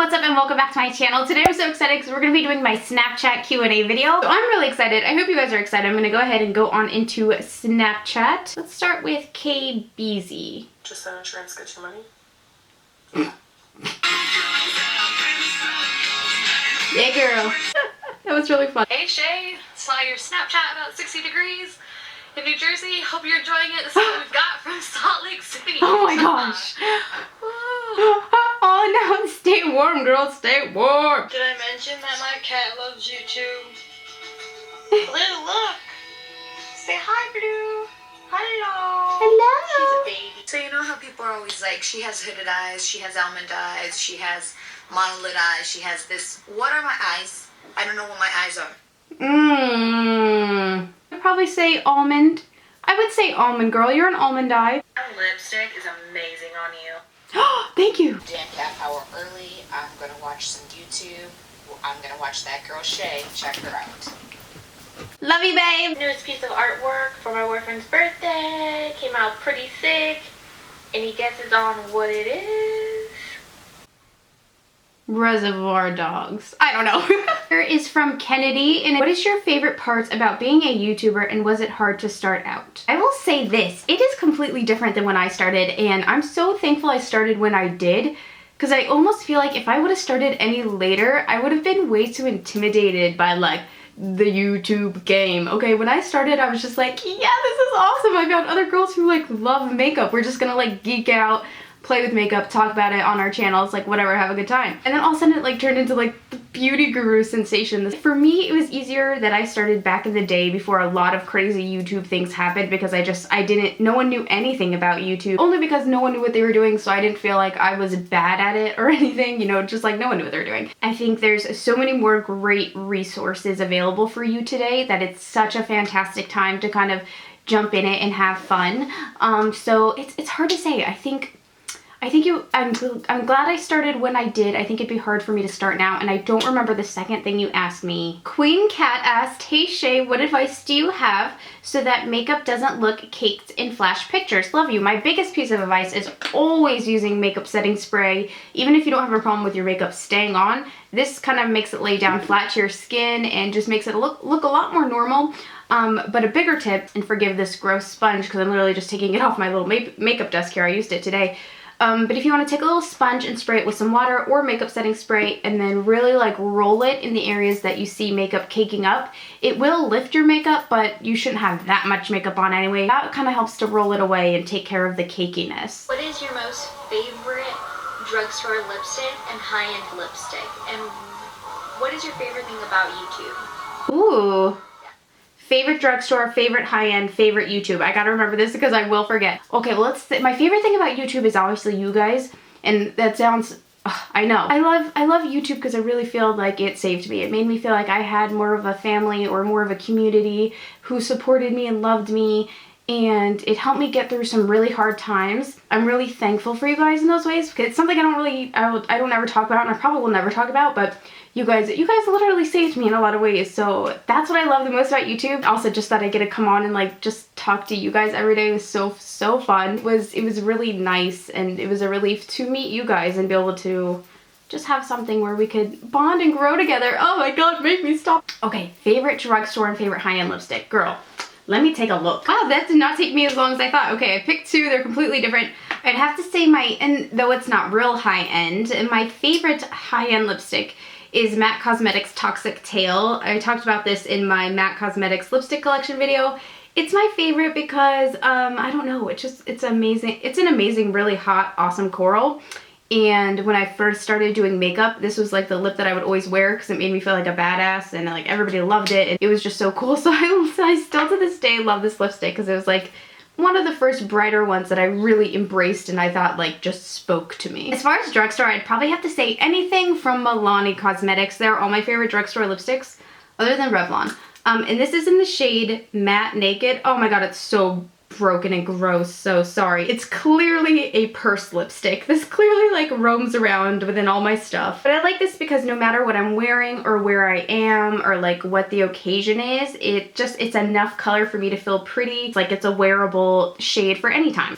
what's up and welcome back to my channel. Today I'm so excited because we're going to be doing my Snapchat Q&A video. So I'm really excited. I hope you guys are excited. I'm going to go ahead and go on into Snapchat. Let's start with KBZ. Just send insurance, get your money. Yeah, girl. That was really fun. Hey Shay, saw your Snapchat about 60 degrees in New Jersey. Hope you're enjoying it. This is what we've got from Salt Lake City. Oh my gosh. Oh no, stay warm, girl, stay warm. Did I mention that my cat loves you too? Blue, look. Say hi, Blue. Hello. Hello. She's a baby. So you know how people are always like, she has hooded eyes, she has almond eyes, she has monolid eyes, she has this. What are my eyes? I don't know what my eyes are. I'd probably say almond. I would say almond, girl. You're an almond eye. That lipstick is amazing on you. Thank you. Damn cat hour early. I'm gonna watch some YouTube. I'm gonna watch That Girl Shay. Check her out. Love you, babe. Newest piece of artwork for my boyfriend's birthday. Came out pretty sick. Any guesses on what it is? Reservoir Dogs. I don't know. Here is from Kennedy. And what is your favorite parts about being a YouTuber and was it hard to start out? I will say this. It is completely different than when I started and I'm so thankful I started when I did because I almost feel like if I would have started any later, I would have been way too intimidated by like the YouTube game. Okay, when I started, I was just like, yeah, this is awesome. I found other girls who like love makeup. We're just gonna like geek out, play with makeup, talk about it on our channel. It's like whatever, have a good time. And then all of a sudden it like turned into like the beauty guru sensation. For me, it was easier that I started back in the day before a lot of crazy YouTube things happened because no one knew anything about YouTube. Only because no one knew what they were doing, so I didn't feel like I was bad at it or anything, you know, just like no one knew what they were doing. I think there's so many more great resources available for you today that it's such a fantastic time to kind of jump in it and have fun. So it's hard to say. I'm glad I started when I did. I think it'd be hard for me to start now, and I don't remember the second thing you asked me. Queen Cat asked, hey Shay, what advice do you have so that makeup doesn't look caked in flash pictures? Love you. My biggest piece of advice is always using makeup setting spray. Even if you don't have a problem with your makeup staying on, this kind of makes it lay down flat to your skin and just makes it look a lot more normal. But a bigger tip, and forgive this gross sponge because I'm literally just taking it off my little makeup desk here. I used it today. But if you want to take a little sponge and spray it with some water or makeup setting spray and then really like roll it in the areas that you see makeup caking up, it will lift your makeup, but you shouldn't have that much makeup on anyway. That kind of helps to roll it away and take care of the cakiness. What is your most favorite drugstore lipstick and high-end lipstick? And what is your favorite thing about YouTube? Ooh. Favorite drugstore, favorite high-end, favorite YouTube. I gotta remember this because I will forget. Okay, well my favorite thing about YouTube is obviously you guys, and that sounds, I know. I love YouTube because I really feel like it saved me. It made me feel like I had more of a family or more of a community who supported me and loved me, and it helped me get through some really hard times. I'm really thankful for you guys in those ways because it's something I don't ever talk about, and I probably will never talk about, but you guys literally saved me in a lot of ways, so that's what I love the most about YouTube. Also, just that I get to come on and like just talk to you guys every day was so fun. It was really nice, and it was a relief to meet you guys and be able to just have something where we could bond and grow together. Oh my god, make me stop. Okay, favorite drugstore and favorite high-end lipstick. Girl, let me take a look. Wow, that did not take me as long as I thought. Okay, I picked two. They're completely different. I'd have to say and though it's not real high-end, my favorite high-end lipstick is MAC Cosmetics Toxic Tail. I talked about this in my MAC Cosmetics lipstick collection video. It's my favorite because, I don't know, it's amazing. It's an amazing, really hot, awesome coral. And when I first started doing makeup, this was like the lip that I would always wear because it made me feel like a badass and like everybody loved it. And it was just so cool. So I still to this day love this lipstick because it was like one of the first brighter ones that I really embraced and I thought like just spoke to me. As far as drugstore, I'd probably have to say anything from Milani Cosmetics. They're all my favorite drugstore lipsticks other than Revlon. And this is in the shade Matte Naked. Oh my god, it's so broken and gross, so sorry. It's clearly a purse lipstick. This clearly like roams around within all my stuff. But I like this because no matter what I'm wearing or where I am or like what the occasion is, it's enough color for me to feel pretty. It's like it's a wearable shade for any time.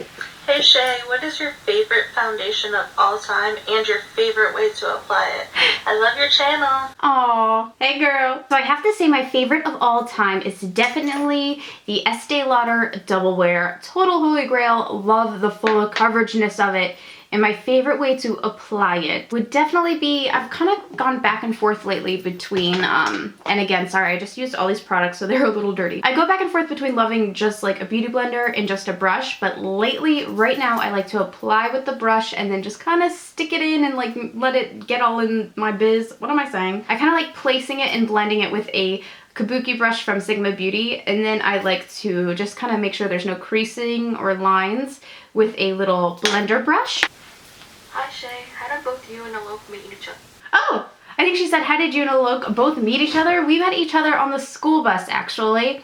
Hey Shay, what is your favorite foundation of all time and your favorite way to apply it? I love your channel. Aw, hey girl. So I have to say my favorite of all time is definitely the Estee Lauder Double Wear. Total holy grail, love the full coverageness of it. And my favorite way to apply it would definitely be, I've kind of gone back and forth lately between, and again, sorry, I just used all these products so they're a little dirty. I go back and forth between loving just like a beauty blender and just a brush, but lately, right now, I like to apply with the brush and then just kind of stick it in and like let it get all in my biz. What am I saying? I kind of like placing it and blending it with a kabuki brush from Sigma Beauty, and then I like to just kind of make sure there's no creasing or lines with a little blender brush. Hi Shay, how did both you and Alok meet each other? Oh, I think she said, how did you and Alok both meet each other? We met each other on the school bus, actually,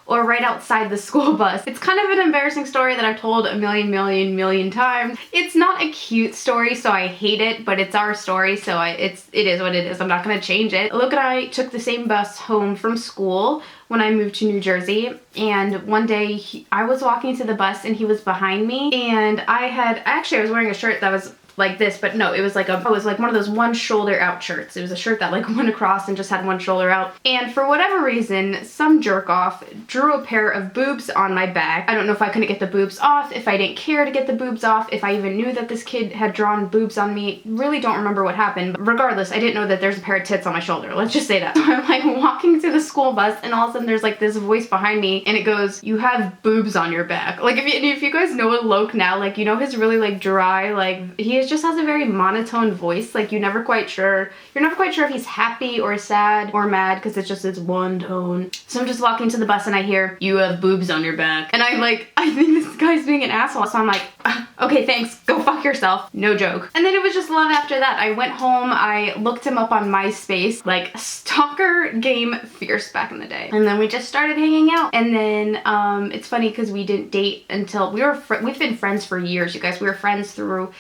or right outside the school bus. It's kind of an embarrassing story that I've told a million times. It's not a cute story, so I hate it, but it's our story, so it is what it is. I'm not gonna change it. Alok and I took the same bus home from school when I moved to New Jersey, and one day I was walking to the bus and he was behind me, and I was wearing a shirt that was like this, but no, it was like one of those one shoulder out shirts. It was a shirt that like went across and just had one shoulder out. And for whatever reason, some jerk off drew a pair of boobs on my back. I don't know if I couldn't get the boobs off, if I didn't care to get the boobs off, if I even knew that this kid had drawn boobs on me. Really don't remember what happened. But regardless, I didn't know that there's a pair of tits on my shoulder. Let's just say that. So I'm like walking to the school bus and all of a sudden there's like this voice behind me and it goes, "You have boobs on your back." Like if you guys know Alok now, like you know his really like dry, like he just has a very monotone voice. Like you're never quite sure if he's happy or sad or mad because it's just this one tone. So I'm just walking to the bus and I hear, "You have boobs on your back." And I think this guy's being an asshole. So I'm like, okay, thanks, go fuck yourself. No joke. And then it was just love after that. I went home, I looked him up on MySpace, like stalker game fierce back in the day. And then we just started hanging out. And then it's funny because we didn't date until we've been friends for years, you guys. We were friends through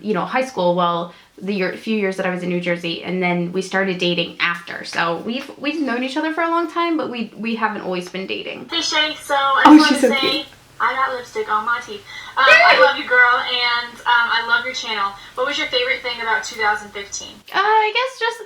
you know, high school, well, the few years that I was in New Jersey, and then we started dating after. So we've known each other for a long time, but we haven't always been dating. Hey Shay, so I just want to say, I got lipstick on my teeth. I love you, girl, and I love your channel. What was your favorite thing about 2015? I guess just,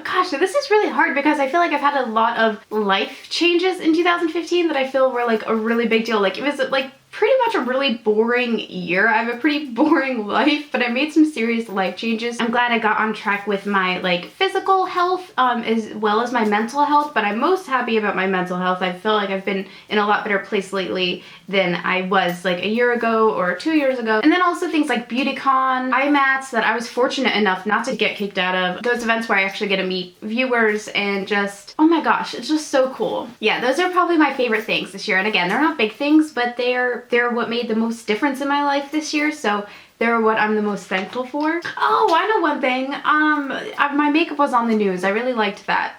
gosh, this is really hard because I feel like I've had a lot of life changes in 2015 that I feel were like a really big deal. Like it was like pretty much a really boring year. I have a pretty boring life, but I made some serious life changes. I'm glad I got on track with my like physical health as well as my mental health, but I'm most happy about my mental health. I feel like I've been in a lot better place lately than I was like a year ago or 2 years ago. And then also things like BeautyCon, IMATS that I was fortunate enough not to get kicked out of. Those events where I actually get to meet viewers and just, oh my gosh, it's just so cool. Yeah, those are probably my favorite things this year. And again, they're not big things, but they're what made the most difference in my life this year, so they're what I'm the most thankful for. Oh, I know one thing. My makeup was on the news. I really liked that.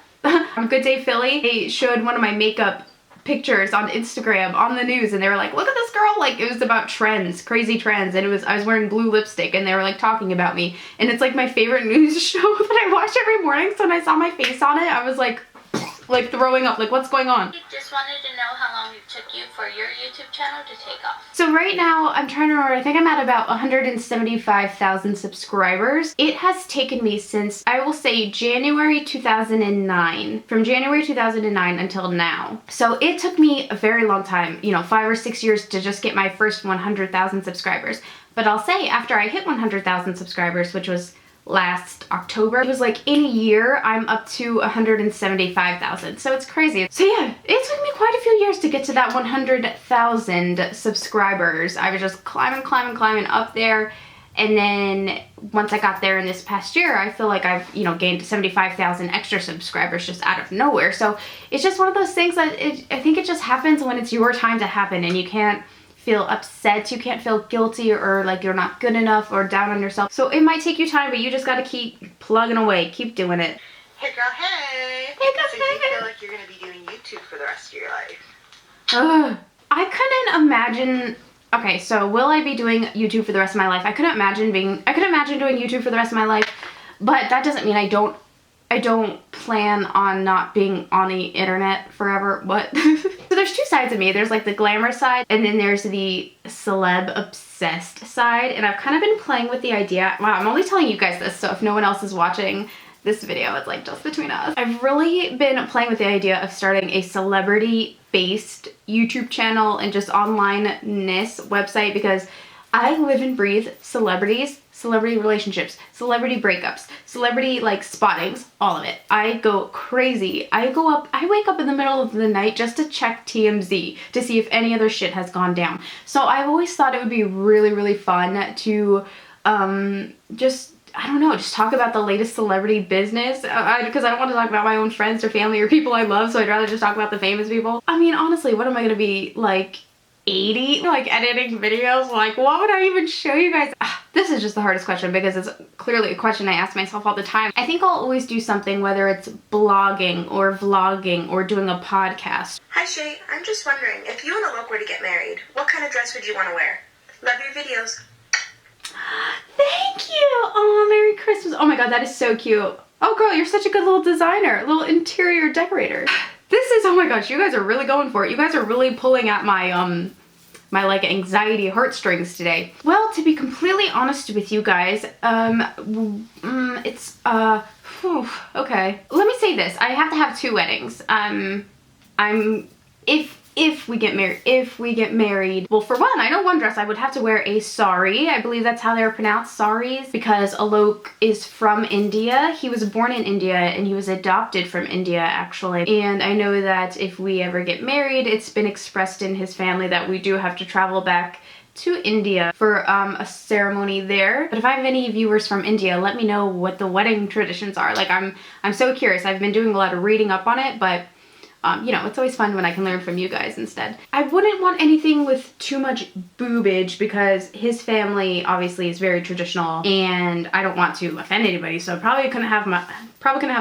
On Good Day Philly, they showed one of my makeup pictures on Instagram on the news, and they were like, "Look at this girl!" Like it was about trends, crazy trends, and I was wearing blue lipstick, and they were like talking about me, and it's like my favorite news show that I watch every morning. So when I saw my face on it, I was like throwing up, like what's going on? Just wanted to know how long it took you for your YouTube channel to take off. So right now, I'm trying to remember, I think I'm at about 175,000 subscribers. It has taken me since, I will say, January 2009. From January 2009 until now. So it took me a very long time, you know, 5 or 6 years to just get my first 100,000 subscribers. But I'll say, after I hit 100,000 subscribers, which was last October, it was like in a year I'm up to 175,000, so it's crazy. So yeah, it took me quite a few years to get to that 100,000 subscribers. I was just climbing up there, and then once I got there in this past year, I feel like I've, you know, gained 75,000 extra subscribers just out of nowhere. So it's just one of those things that I think it just happens when it's your time to happen, and you can't feel upset, you can't feel guilty or like you're not good enough or down on yourself. So it might take you time, but you just gotta keep plugging away, keep doing it. Hey girl, hey! Hey girl, so do you feel like you're gonna be doing YouTube for the rest of your life? I couldn't imagine. Okay, so will I be doing YouTube for the rest of my life? I couldn't imagine doing YouTube for the rest of my life, but that doesn't mean I don't plan on not being on the internet forever. What? So there's two sides of me. There's like the glamour side, and then there's the celeb obsessed side. And I've kind of been playing with the idea. Wow, I'm only telling you guys this, so if no one else is watching this video, it's like just between us. I've really been playing with the idea of starting a celebrity-based YouTube channel and just online-ness website, because I live and breathe celebrities, celebrity relationships, celebrity breakups, celebrity like spottings, all of it. I go crazy. I wake up in the middle of the night just to check TMZ to see if any other shit has gone down. So I've always thought it would be really, really fun to just, I don't know, just talk about the latest celebrity business, because I don't want to talk about my own friends or family or people I love, so I'd rather just talk about the famous people. I mean, honestly, what am I gonna be, like 80, like editing videos? Like, what would I even show you guys? This is just the hardest question because it's clearly a question I ask myself all the time. I think I'll always do something, whether it's blogging or vlogging or doing a podcast. Hi Shay, I'm just wondering, if you and Alok were to get married, what kind of dress would you want to wear? Love your videos. Thank you! Oh, Merry Christmas. Oh my god, that is so cute. Oh girl, you're such a good little designer, little interior decorator. This is, oh my gosh, you guys are really going for it. You guys are really pulling at my, my like anxiety heartstrings today. Well, to be completely honest with you guys, it's, okay. Let me say this, I have to have 2 weddings. If we get married, well, for one, I know one dress I would have to wear a sari. I believe that's how they're pronounced, saris, because Alok is from India. He was born in India and he was adopted from India, actually. And I know that if we ever get married, it's been expressed in his family that we do have to travel back to India for a ceremony there. But if I have any viewers from India, let me know what the wedding traditions are. Like, I'm so curious. I've been doing a lot of reading up on it, but you know, it's always fun when I can learn from you guys instead. I wouldn't want anything with too much boobage because his family obviously is very traditional and I don't want to offend anybody, so probably gonna have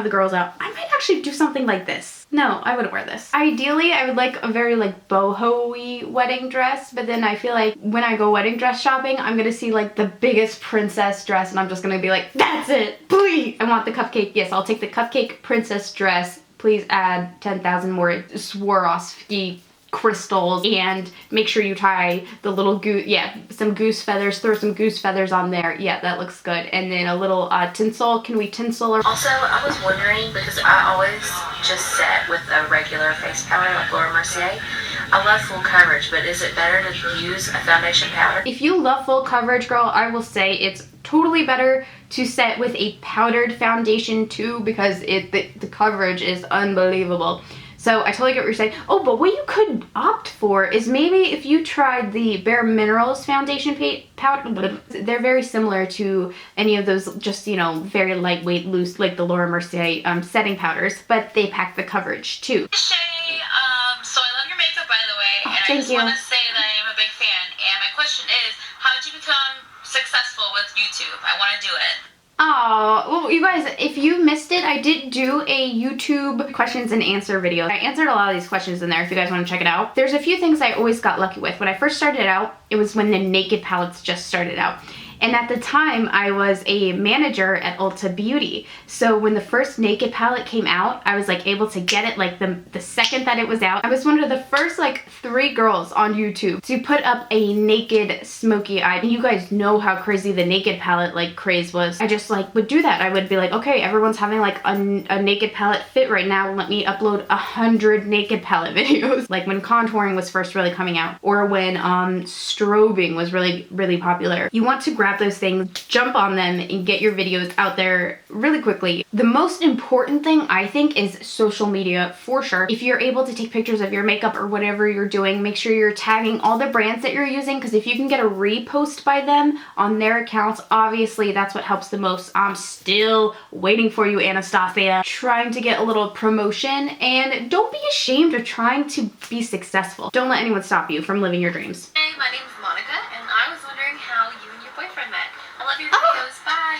the girls out. I might actually do something like this. No, I wouldn't wear this. Ideally, I would like a very like boho-y wedding dress, but then I feel like when I go wedding dress shopping, I'm gonna see like the biggest princess dress and I'm just gonna be like, that's it, please. I want the cupcake. Yes, I'll take the cupcake princess dress. Please add 10,000 more Swarovski crystals and make sure you tie the little goose, some goose feathers, throw some goose feathers on there. Yeah, that looks good. And then a little tinsel. Can we tinsel? Also, I was wondering, because I always just set with a regular face powder like Laura Mercier. I love full coverage, but is it better to use a foundation powder? If you love full coverage, girl, I will say it's totally better to set with a powdered foundation too, because the coverage is unbelievable. So I totally get what you're saying. Oh, but what you could opt for is maybe if you tried the Bare Minerals foundation powder. They're very similar to any of those just, you know, very lightweight, loose, like the Laura Mercier setting powders, but they pack the coverage too. Shay, so I love your makeup, by the way, and I just want to say that I am a big fan. And my question is, how did you become successful with YouTube? I want to do it. Oh, well, you guys, if you missed it, I did do a YouTube questions and answer video. I answered a lot of these questions in there if you guys want to check it out. There's a few things I always got lucky with. When I first started out, it was when the naked palettes just started out. And at the time, I was a manager at Ulta Beauty. So when the first naked palette came out, I was like able to get it like the second that it was out. I was one of the first like 3 girls on YouTube to put up a naked smoky eye. And you guys know how crazy the naked palette like craze was. I just like would do that. I would be like, okay, everyone's having like a naked palette fit right now. Let me upload 100 naked palette videos. Like when contouring was first really coming out, or when strobing was really, really popular. You want to grab those things, jump on them, and get your videos out there really quickly. The most important thing, I think, is social media for sure. If you're able to take pictures of your makeup or whatever you're doing, make sure you're tagging all the brands that you're using, because if you can get a repost by them on their accounts, obviously that's what helps the most. I'm still waiting for you, Anastasia. Trying to get a little promotion, and don't be ashamed of trying to be successful. Don't let anyone stop you from living your dreams. Hey, my name's Monica, and I was wondering how you and your boyfriend met. I love your videos. Bye.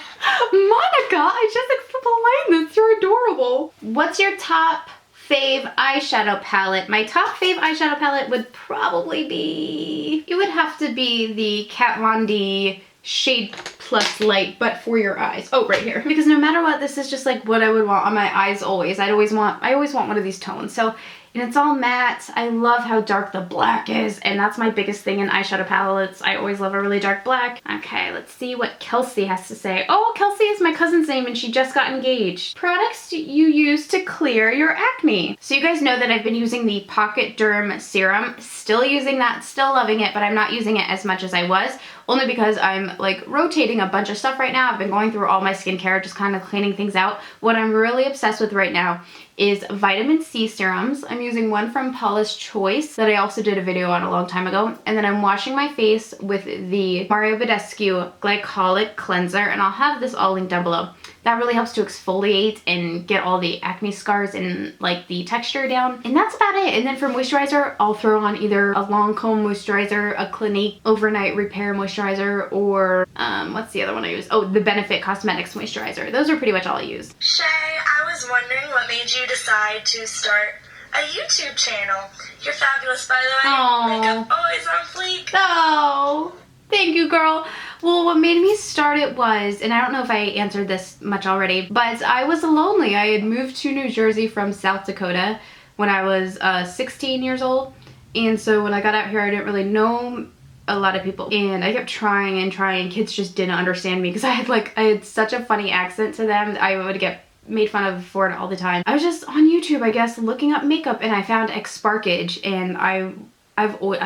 Monica, I just explained this. You're adorable. What's your top fave eyeshadow palette? My top fave eyeshadow palette would probably be... It would have to be the Kat Von D Shade Plus Light, but for your eyes. Oh, right here. Because no matter what, this is just like what I would want on my eyes always. I always want one of these tones. So and it's all matte. I love how dark the black is, and that's my biggest thing in eyeshadow palettes. I always love a really dark black. Okay, let's see what Kelsey has to say. Oh, Kelsey is my cousin's name and she just got engaged. Products you use to clear your acne. So you guys know that I've been using the Pocket Derm Serum. Still using that, still loving it, but I'm not using it as much as I was. Only because I'm like rotating a bunch of stuff right now. I've been going through all my skincare, just kind of cleaning things out. What I'm really obsessed with right now is vitamin C serums. I'm using one from Paula's Choice that I also did a video on a long time ago. And then I'm washing my face with the Mario Badescu Glycolic Cleanser, and I'll have this all linked down below. That really helps to exfoliate and get all the acne scars and like the texture down. And that's about it. And then for moisturizer, I'll throw on either a Lancome moisturizer, a Clinique Overnight Repair moisturizer, or what's the other one I use? Oh, the Benefit Cosmetics moisturizer. Those are pretty much all I use. Shay, I was wondering what made you decide to start a YouTube channel. You're fabulous, by the way. Aww. Makeup always on fleek. Oh, thank you, girl. Well, what made me start it was, and I don't know if I answered this much already, but I was lonely. I had moved to New Jersey from South Dakota when I was 16 years old. And so when I got out here, I didn't really know a lot of people. And I kept trying and trying. Kids just didn't understand me because I had such a funny accent to them. I would get made fun of for it all the time. I was just on YouTube, I guess, looking up makeup, and I found Sparkage, and I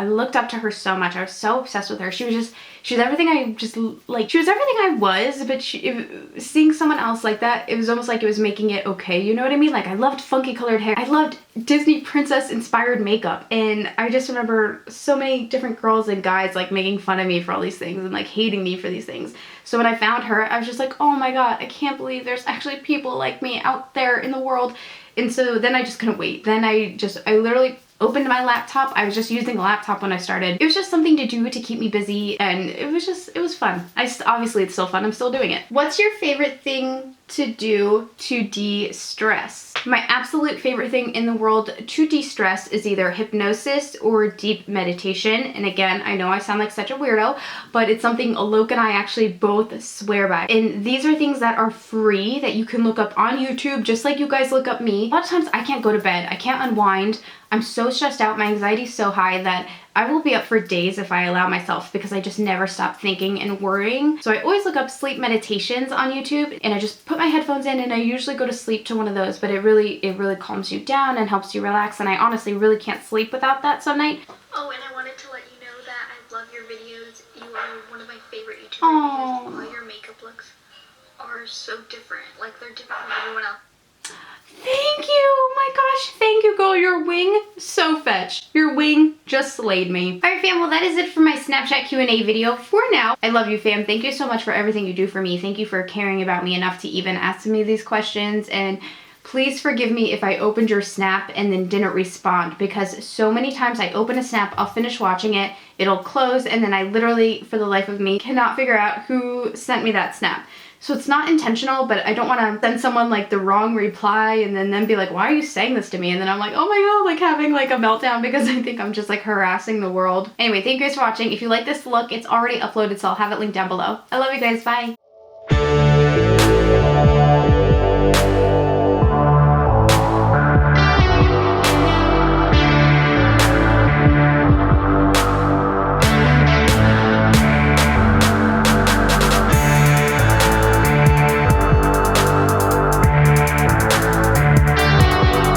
looked up to her so much. I was so obsessed with her. She was everything I just like. She was everything I was, but seeing someone else like that, it was almost like it was making it okay. You know what I mean? Like, I loved funky colored hair. I loved Disney princess inspired makeup. And I just remember so many different girls and guys like making fun of me for all these things and like hating me for these things. So when I found her, I was just like, oh my God, I can't believe there's actually people like me out there in the world. And so then I just couldn't wait. Then I literally opened my laptop. I was just using a laptop when I started. It was just something to do to keep me busy, and it was fun. Obviously it's still fun. I'm still doing it. What's your favorite thing to do to de-stress? My absolute favorite thing in the world to de-stress is either hypnosis or deep meditation. And again, I know I sound like such a weirdo, but it's something Alok and I actually both swear by. And these are things that are free that you can look up on YouTube, just like you guys look up me. A lot of times I can't go to bed. I can't unwind. I'm so stressed out. My anxiety is so high that I will be up for days if I allow myself, because I just never stop thinking and worrying. So I always look up sleep meditations on YouTube, and I just put my headphones in and I usually go to sleep to one of those, but it really calms you down and helps you relax, and I honestly really can't sleep without that some night. Oh, and I wanted to let you know that I love your videos. You are one of my favorite YouTubers. Aww. All your makeup looks are so different. Like, they're different from everyone else. Thank you! Oh my gosh, thank you, girl. Your wing, so fetch. Your wing just slayed me. Alright, fam, well that is it for my Snapchat Q&A video for now. I love you, fam. Thank you so much for everything you do for me. Thank you for caring about me enough to even ask me these questions, and please forgive me if I opened your Snap and then didn't respond, because so many times I open a Snap, I'll finish watching it, it'll close, and then I literally, for the life of me, cannot figure out who sent me that Snap. So it's not intentional, but I don't want to send someone like the wrong reply and then them be like, why are you saying this to me? And then I'm like, oh my God, like having like a meltdown because I think I'm just like harassing the world. Anyway, thank you guys for watching. If you like this look, it's already uploaded, so I'll have it linked down below. I love you guys. Bye.